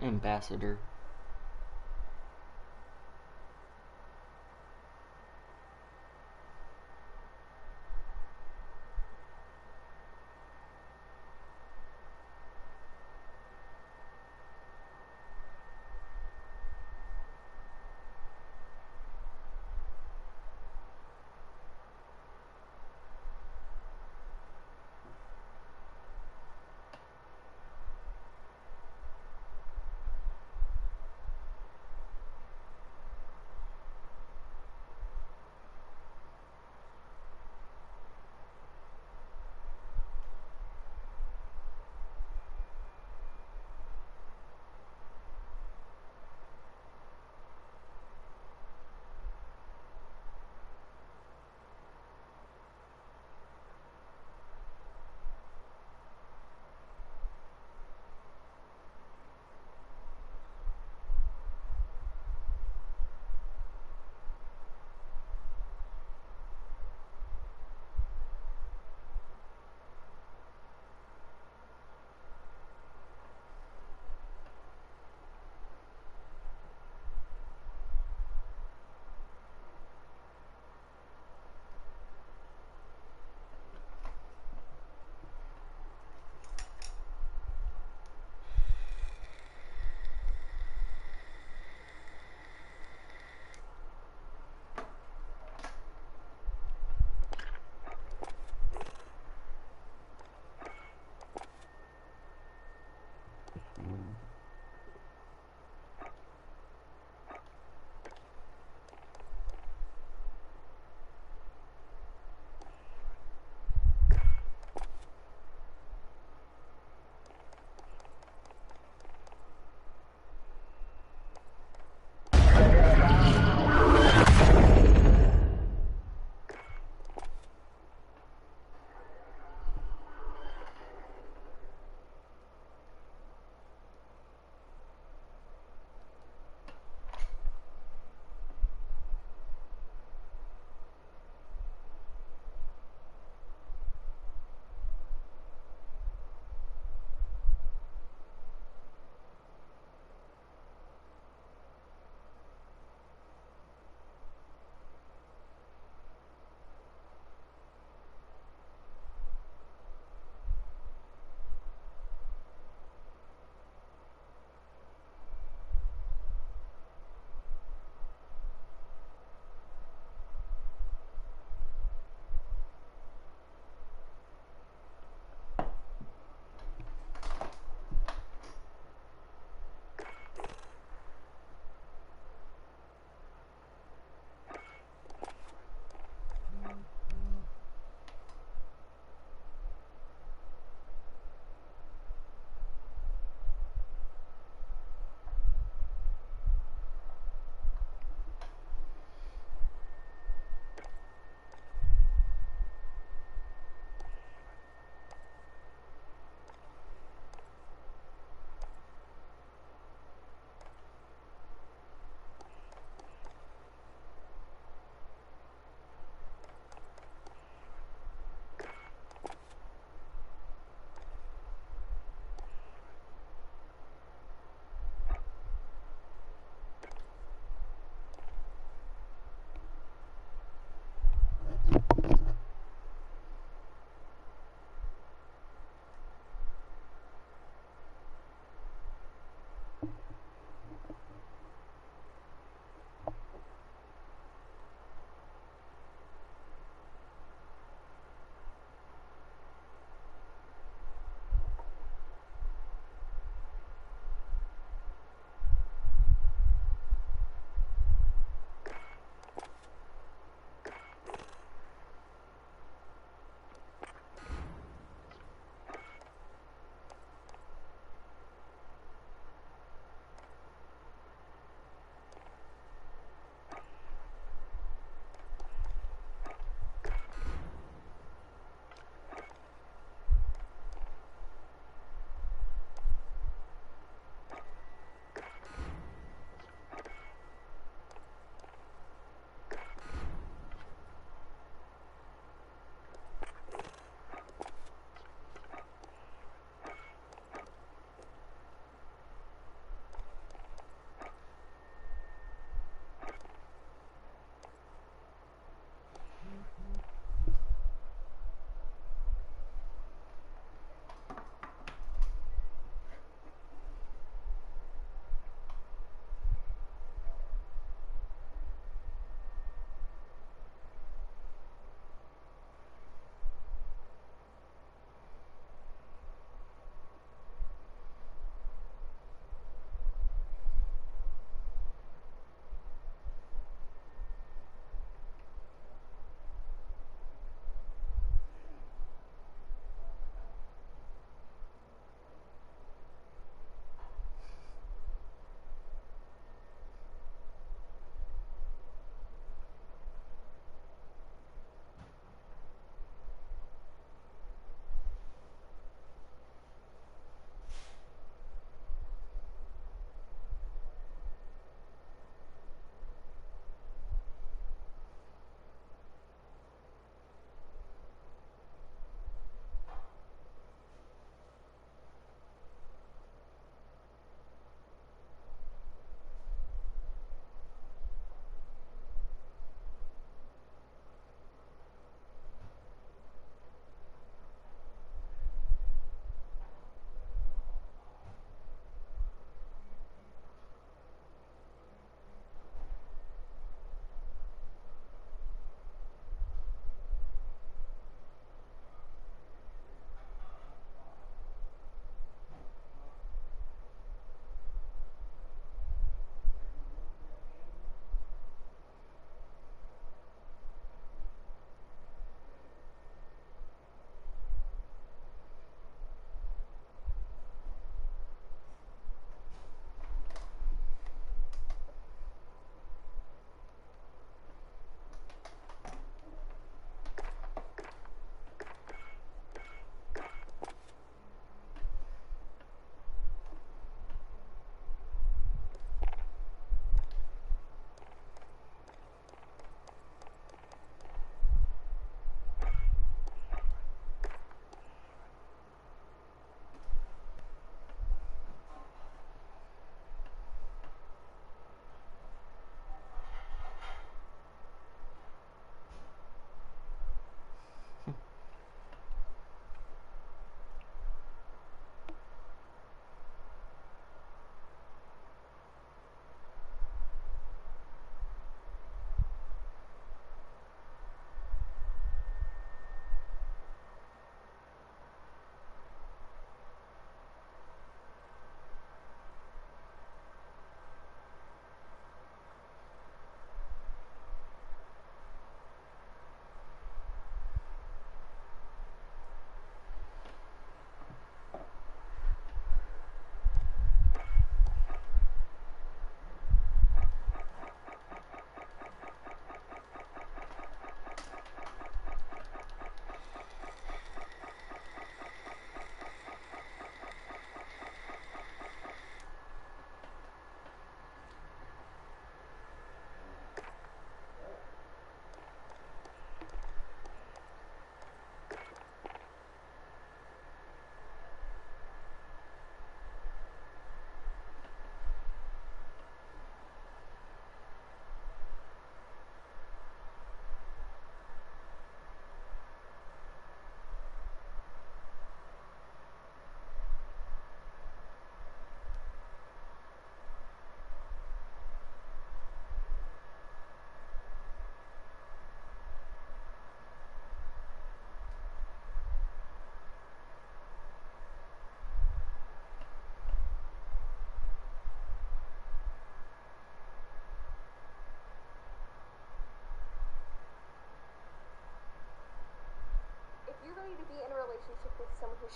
Ambassador.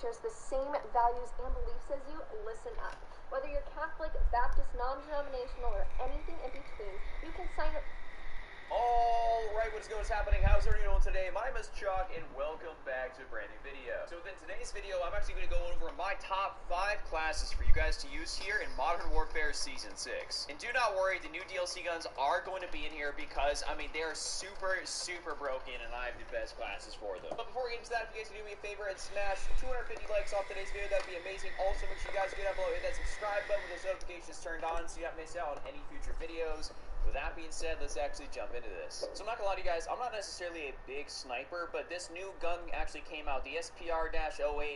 shares the same values and beliefs as you, listen up. Whether you're Catholic, Baptist, non-denominational, or anything in between, you can sign up. Alright, what's happening? How's everyone doing today? My name is Chuck, and welcome back to a brand new video. So within today's video, I'm actually going to go over my top 5 classes for you guys to use here in Modern Warfare Season 6. And do not worry, the new DLC guns are going to be in here because, I mean, they are super broken, and I have the best classes for them. But before we get into that, if you guys can do me a favor and smash 250 likes off today's video, that'd be amazing. Also, make sure you guys get down below, hit that subscribe button with those notifications turned on so you don't miss out on any future videos. With that being said, let's actually jump into this. So I'm not gonna lie to you guys, I'm not necessarily a big sniper, but this new gun actually came out, the SPR-08,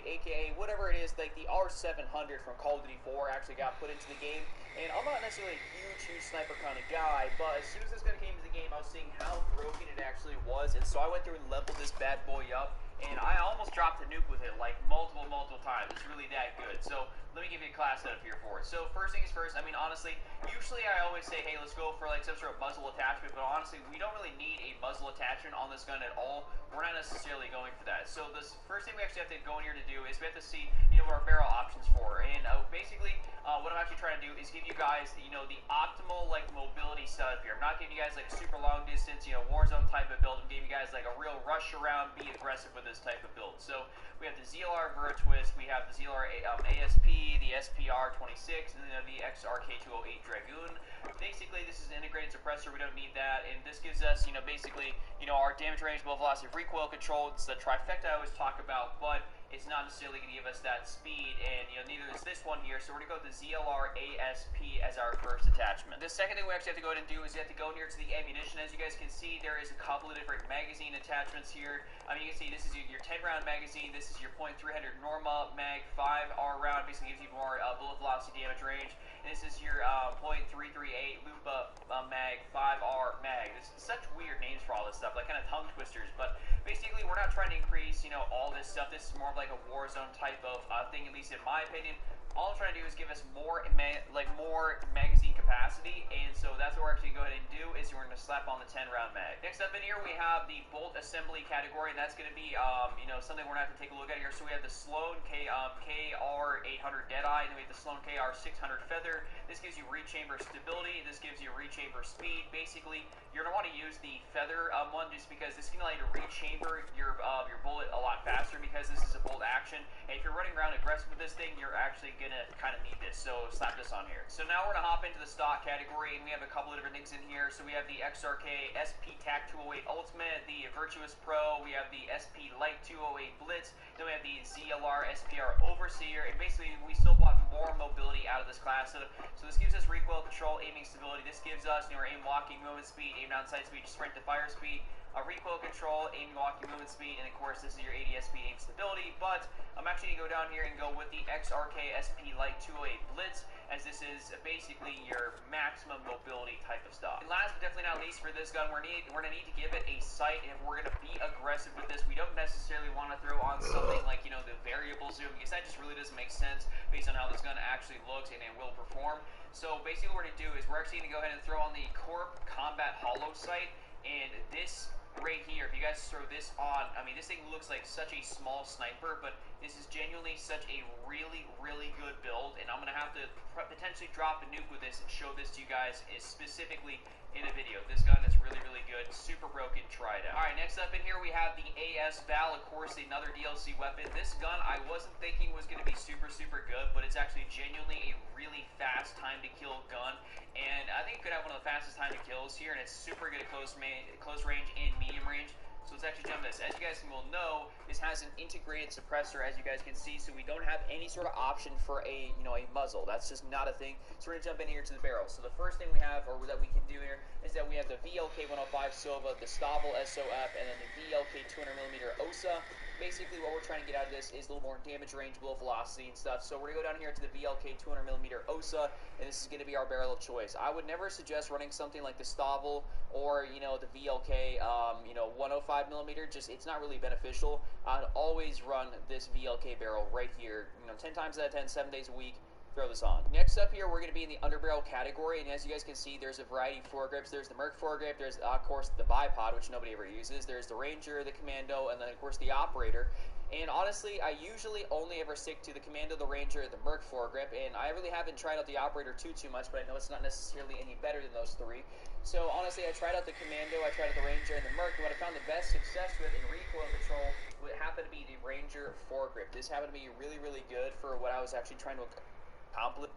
aka whatever it is, like the R700 from Call of Duty 4 actually got put into the game. And I'm not necessarily a huge sniper kind of guy, but as soon as this gun came into the game, I was seeing how broken it actually was, and so I went through and leveled this bad boy up, and I almost dropped a nuke with it, like multiple times. It's really that good. So let me give you a class setup here for it. So first things first, I mean, honestly, usually I always say, hey, let's go for like some sort of muzzle attachment, but honestly, we don't really need a muzzle attachment on this gun at all. We're not necessarily going for that. So this first thing we actually have to go in here to do is we have to see, what our barrel options for. And basically, what I'm actually trying to do is give you guys, the optimal like mobility setup here. I'm not giving you guys like super long distance, Warzone type of build. I'm giving you guys like a real rush around, be aggressive with this type of build. So we have the ZLR Vera Twist, we have the ZLR ASP, the SPR-26, and then the XRK-208 Dragoon. Basically, this is an integrated suppressor. We don't need that, and this gives us, basically, our damage range, bullet velocity, recoil control. It's the trifecta I always talk about, but it's not necessarily going to give us that speed, and neither is this one here. So we're going to go with the ZLR ASP as our first attachment. The second thing we actually have to go ahead and do is you have to go in here to the ammunition. As you guys can see, there is a couple of different magazine attachments here. I mean, you can see this is your 10-round magazine. This is your .300 Norma mag 5R round. Basically gives you more bullet velocity damage range. And this is your .338 Lupa mag 5R mag. This is such weird names for all this stuff, like kind of tongue twisters. But basically, we're not trying to increase, all this stuff. This is more of like a Warzone type of thing, at least in my opinion. All I'm trying to do is give us more magazine capacity, and so that's what we're actually going to go ahead and do is we're going to slap on the 10-round mag. Next up in here, we have the bolt assembly category, and that's going to be, something we're going to have to take a look at here. So we have the Sloan KR800 Deadeye, and then we have the Sloan KR600 Feather. This gives you rechamber stability. This gives you rechamber speed. Basically, you're going to want to use the Feather one just because this can allow you to rechamber your bullet a lot faster because this is a bolt action. And if you're running around aggressive with this thing, you're actually going to kind of need this. So slap this on here. So now we're going to hop into the stock category, and we have a couple of different things in here. So we have the XRK SP TAC 208 Ultimate, the Virtuous Pro, we have the SP Light 208 Blitz, then we have the ZLR SPR Overseer, and basically we still want more mobility out of this class. So this gives us recoil control, aiming stability. This gives us our aim walking movement speed, aim down sight speed, sprint to fire speed, recoil control, aim walking movement speed, and of course this is your ADS speed, aim stability. But I'm actually going to go down here and go with the XRK SP Light 208 Blitz, as this is basically your maximum mobility type of stuff. And last but definitely not least, for this gun, we're going to need to give it a sight, and we're going to be aggressive with this. We don't necessarily want to throw on something like, the variable zoom, because that just really doesn't make sense based on how this gun actually looks and it will perform. So basically what we're going to do is we're actually going to go ahead and throw on the Corp Combat Hollow Sight, and this right here, if you guys throw this on, I mean, this thing looks like such a small sniper, but this is genuinely such a really good build, and I'm going to have to potentially drop a nuke with this and show this to you guys specifically in a video. This gun is really good, super broken, try it out. Alright, next up in here we have the AS Val, of course, another DLC weapon. This gun I wasn't thinking was going to be super good, but it's actually genuinely a really fast time to kill gun, and I think it could have one of the fastest time to kills here, and it's super good at close range and medium range. So let's actually jump this. As you guys will know, this has an integrated suppressor, as you guys can see, so we don't have any sort of option for a muzzle. That's just not a thing. So we're gonna jump in here to the barrel. So the first thing we have, or that we can do here, is that we have the VLK 105 Silva, the Stavel SOF, and then the VLK 200mm OSA. Basically, what we're trying to get out of this is a little more damage range, bullet velocity, and stuff. So we're gonna go down here to the VLK 200mm OSA, and this is gonna be our barrel of choice. I would never suggest running something like the Stavel or the VLK 105mm. Just it's not really beneficial. I'd always run this VLK barrel right here. 10 times out of 10, 7 days a week. Throw this on. Next up here, we're going to be in the underbarrel category, and as you guys can see, there's a variety of foregrips. There's the Merc foregrip, there's, of course, the bipod, which nobody ever uses. There's the Ranger, the Commando, and then, of course, the Operator. And honestly, I usually only ever stick to the Commando, the Ranger, the Merc foregrip, and I really haven't tried out the Operator too much, but I know it's not necessarily any better than those three. So honestly, I tried out the Commando, I tried out the Ranger, and the Merc, and what I found the best success with in recoil control would happen to be the Ranger foregrip. This happened to be really, really good for what I was actually trying to accomplish.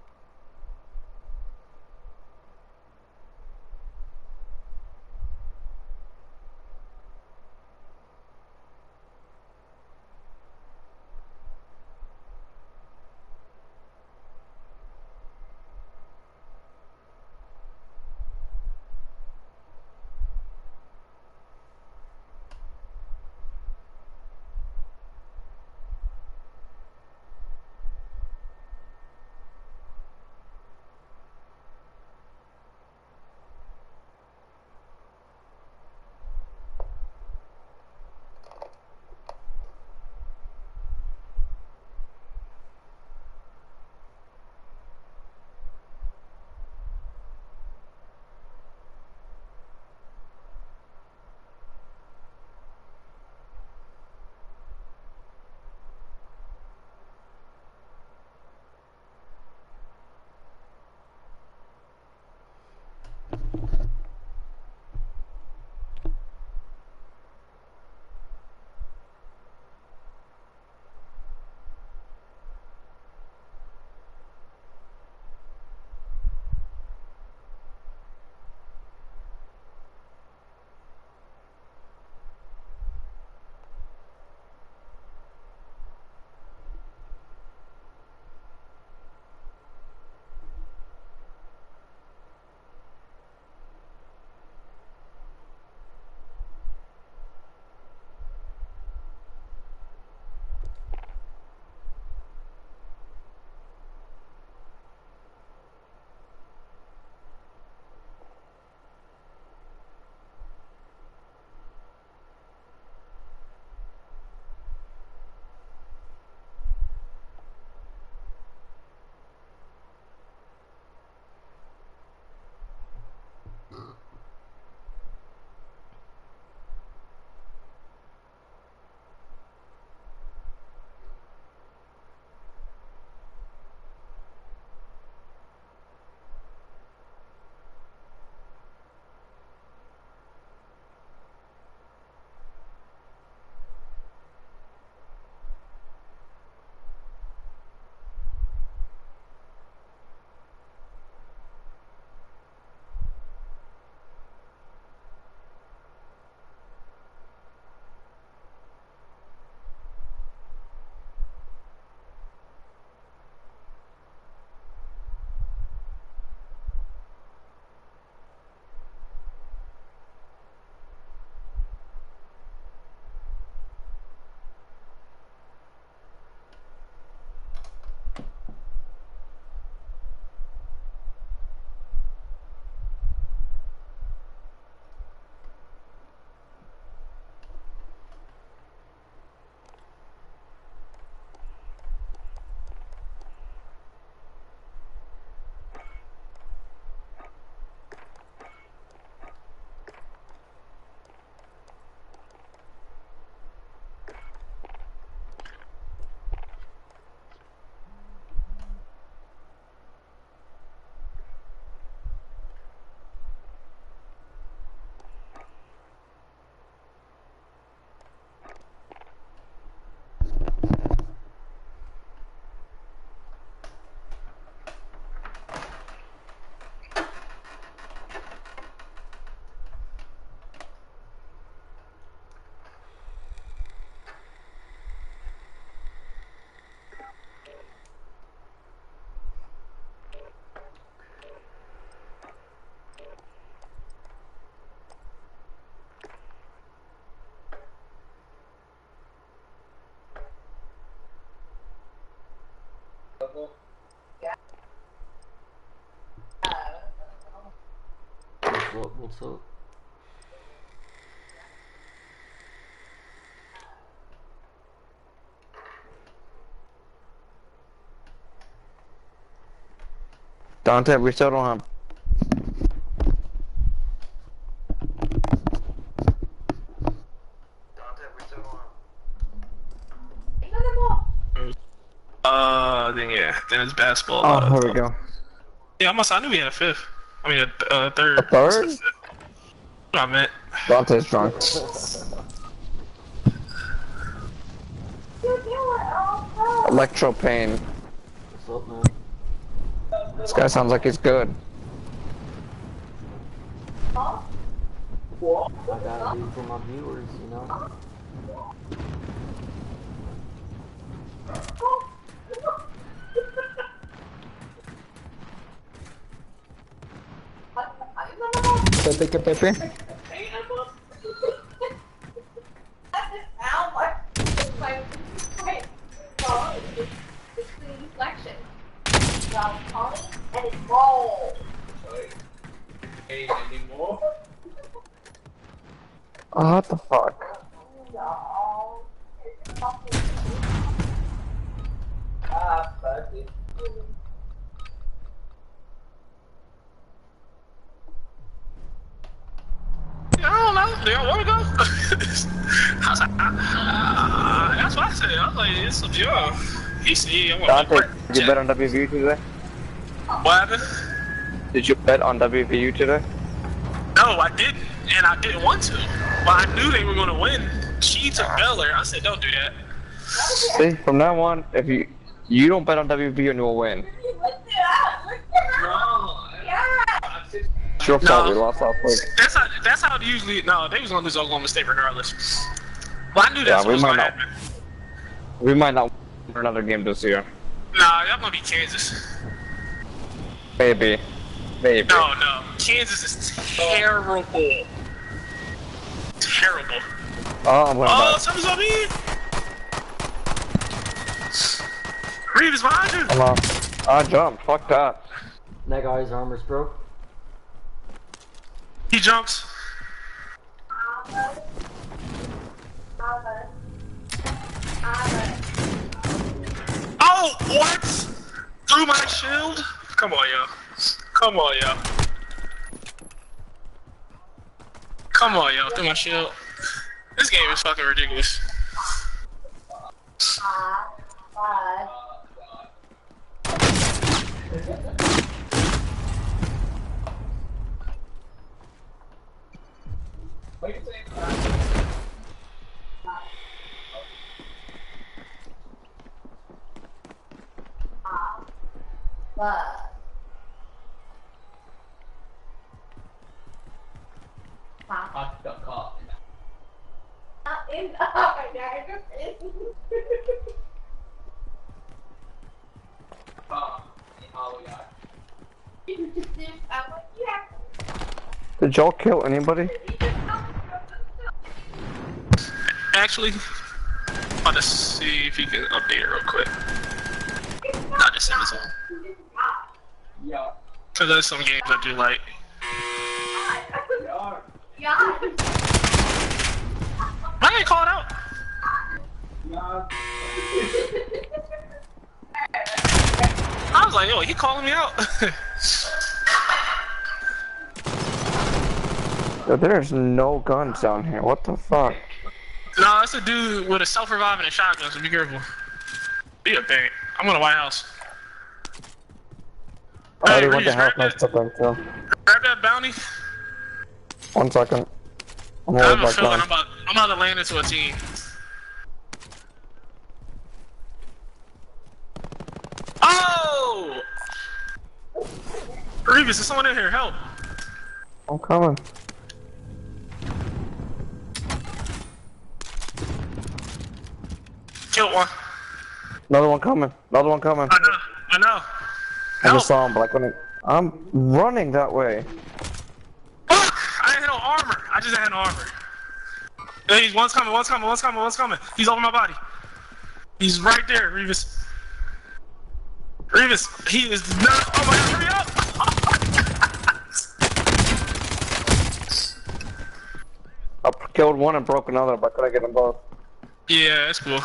What's up? Dante, we still don't have. Dante, we still don't have. Then yeah, then it's basketball. Oh, here we go. Yeah, I knew we had a fifth. I mean a third. A third? That's what I meant. Dante's drunk. Electro pain. What's up, man? This guy sounds like he's good. I gotta do it for my viewers, you know? Pepe, que Pepe. And it's roll. Hey, anymore? Oh, what the fuck? Fuck it. I don't know. Do y'all want to go? I was like, that's what I said. I was like, it's up to y'all. He said, I want Dante, to did you bet on WVU today? What happened? Did you bet on WVU today? No, I didn't. And I didn't want to. But I knew they were going to win. She took Beller. I said, don't do that. See, from now on, if you don't bet on WVU and you'll win. It's your fault we lost last week. That's how it usually. No, they was gonna lose Oklahoma State regardless. But I knew that's what was gonna happen. We might not win another game this year. Nah, y'all gonna be Kansas. Maybe. Maybe. No. Kansas is terrible. Terrible. Oh, I'm going back. Something's on me. Reeves behind you. Come on. I jumped. Fuck that. That guy's armor's broke. He jumps. Oh, what? Through my shield? Come on, yo. Come on, yo. Come on, yo. Through my shield. This game is fucking ridiculous. Did y'all kill anybody? Actually, I'll just see if you can update it real quick. I'll just send this on. Yeah. Cause there's some games I do like. I ain't called out. I was like, yo, he calling me out. Yo, there's no guns down here. What the fuck? No, it's a dude with a self-revive and a shotgun, so be careful. Be a bank. I'm going to White House. I already went Reese, to house grab next to them too. Grab that bounty. 1 second. I'm I gonna have a back feeling down. I'm about to land into a team. Oh! Revis, there's someone in here. Help. I'm coming. Killed one. Another one coming. Another one coming. I know. I just saw him, but I couldn't. I'm running that way. Fuck! I didn't have no armor. I just had no armor. Hey, one's coming. He's over my body. He's right there, Revis. Revis, he is not. Oh my god, hurry up! I killed one and broke another, but I couldn't get them both. Yeah, that's cool.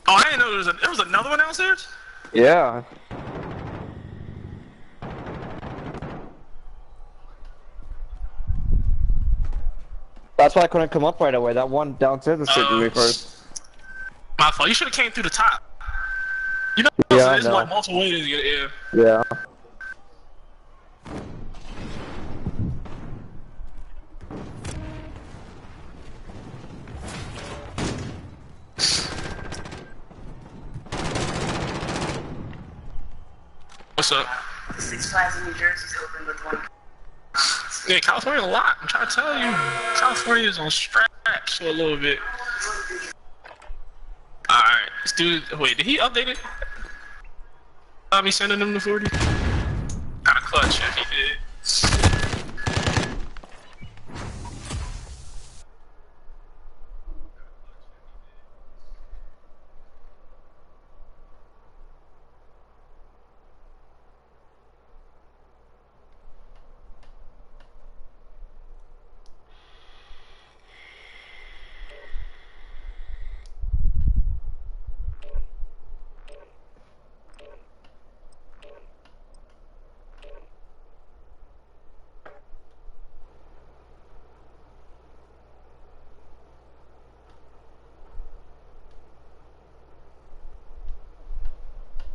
Oh, I didn't know there was another one downstairs? Yeah. That's why I couldn't come up right away. That one downstairs is shooting me first. My fault. You should have came through the top. You know, Yeah, so I there's know. like multiple ways to get it. Yeah. What's up? Six Flags in New Jersey's open with one. Yeah, California a lot. I'm trying to tell you, California is on straps for a little bit. Alright, this dude, wait, did he update it? Me sending him the 40? Kinda clutch if he did.